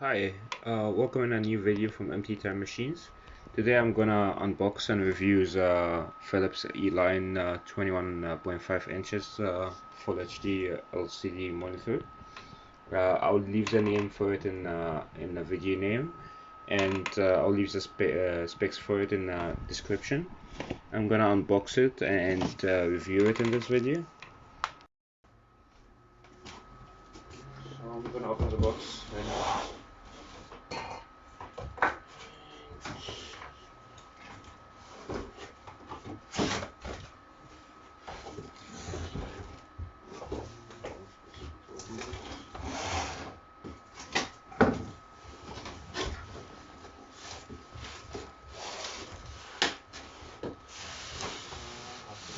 Hi, welcome in a new video from MT Time Machines. Today I'm gonna unbox and review the Philips E-Line 21.5 inches Full HD LCD monitor. I'll leave the name for it in the video name, and I'll leave the specs for it in the description. I'm gonna unbox it and review it in this video. So I'm gonna open the box right now.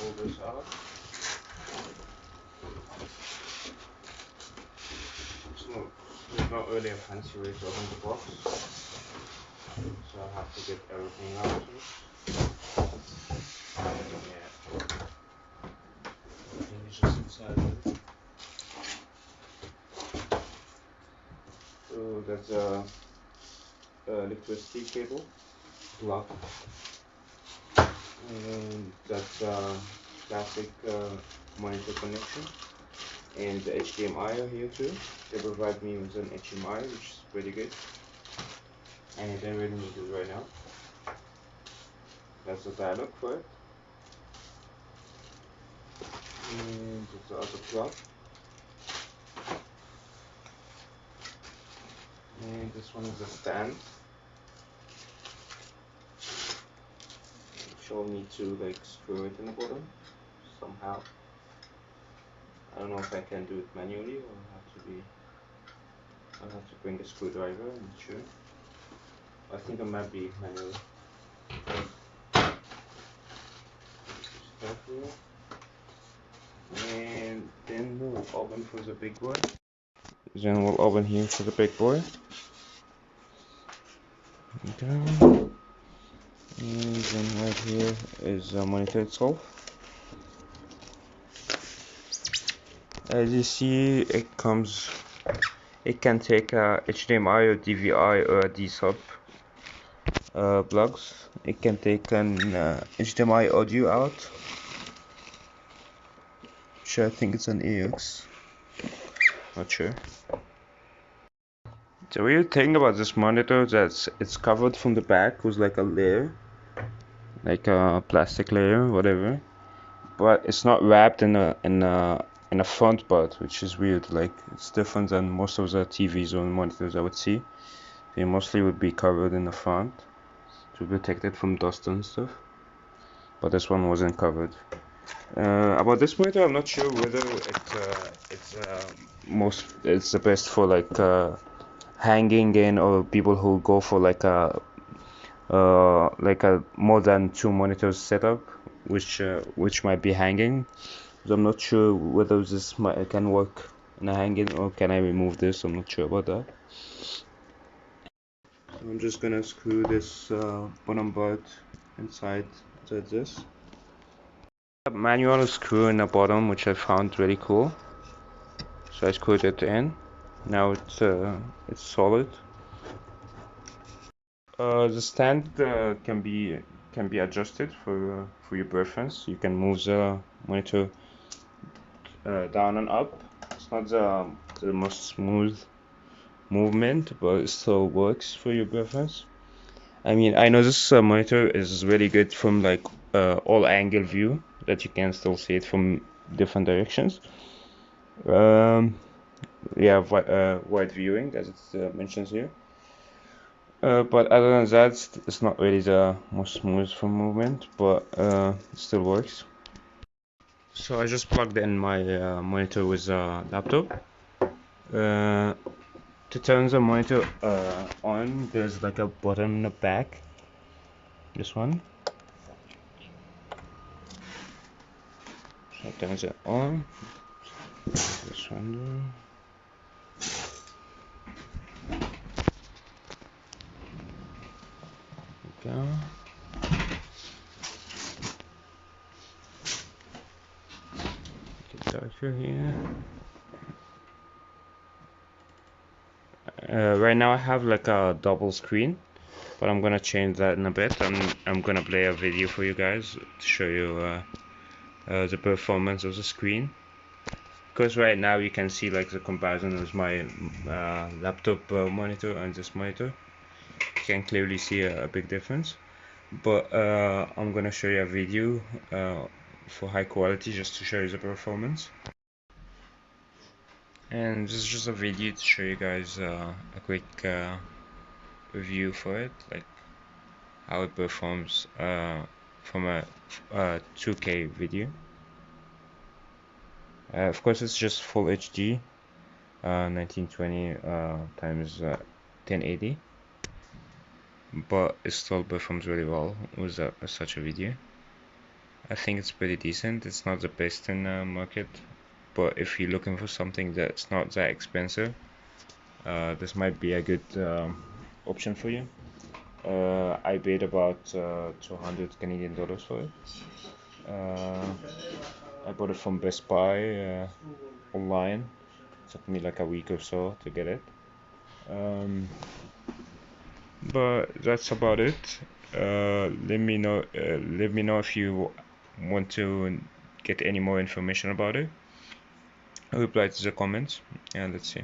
Pull this out. There's not really a fancy way to open the box, so I have to get everything out. Yeah, everything is just inside of it. So that's a electricity cable block, and that's a classic monitor connection, and the HDMI are here too. They provide me with an HDMI, which is pretty good, and I don't really need it right now. That's the dialog for it, and it's the other plug, and this one is a stand, which I'll need to like screw it in the bottom somehow. I don't know if I can do it manually or I'll have to bring a screwdriver. I'm not sure. I think it might be manually. Stuff here. And then we'll open for the big boy. Then we'll open here for the big boy. Down. And then right here is the monitor itself. As you see, it can take a HDMI or DVI or a D-sub plugs. It can take an HDMI audio out, which I think it's an AX, not sure. The weird thing about this monitor is that it's covered from the back with like a layer, like a plastic layer, whatever, but it's not wrapped in a front part, which is weird. Like, it's different than most of the TVs or monitors I would see. They mostly would be covered in the front to protect it from dust and stuff, but this one wasn't covered. About this monitor, I'm not sure whether it's the best for like hanging in, or people who go for like a more than two monitors setup, which might be hanging. So I'm not sure whether this can work in a hanging, or can I remove this. I'm not sure about that. So I'm just gonna screw this bottom part inside this. A manual screw in the bottom, which I found really cool. So I screwed it in. Now it's solid. The stand can be adjusted for your preference. You can move the monitor down and up. It's not the most smooth movement, but it still works for your preference. I mean, I know this monitor is really good from like all angle view, that you can still see it from different directions. Yeah, wide viewing, as it mentions here. But other than that, it's not really the most smooth for movement, but it still works. So I just plugged in my monitor with a laptop. To turn the monitor on, there's like a button in the back. This one. So it turns it on. This one. There we go. Get darker here. Right now I have like a double screen, but I'm gonna change that in a bit. I'm gonna play a video for you guys to show you the performance of the screen. Because right now you can see like the comparison of my laptop monitor and this monitor. You can clearly see a big difference. But I'm gonna show you a video for high quality just to show you the performance. And this is just a video to show you guys a quick review for it, like how it performs from a 2K video. Of course, it's just full HD, 1920 times 1080, but it still performs really well with such a video. I think it's pretty decent. It's not the best in the market, but if you're looking for something that's not that expensive, this might be a good option for you. I paid about 200 Canadian dollars for it. I bought it from Best Buy online. It took me like a week or so to get it. But that's about it. Let me know. Let me know if you want to get any more information about it. Reply to the comments, and let's see.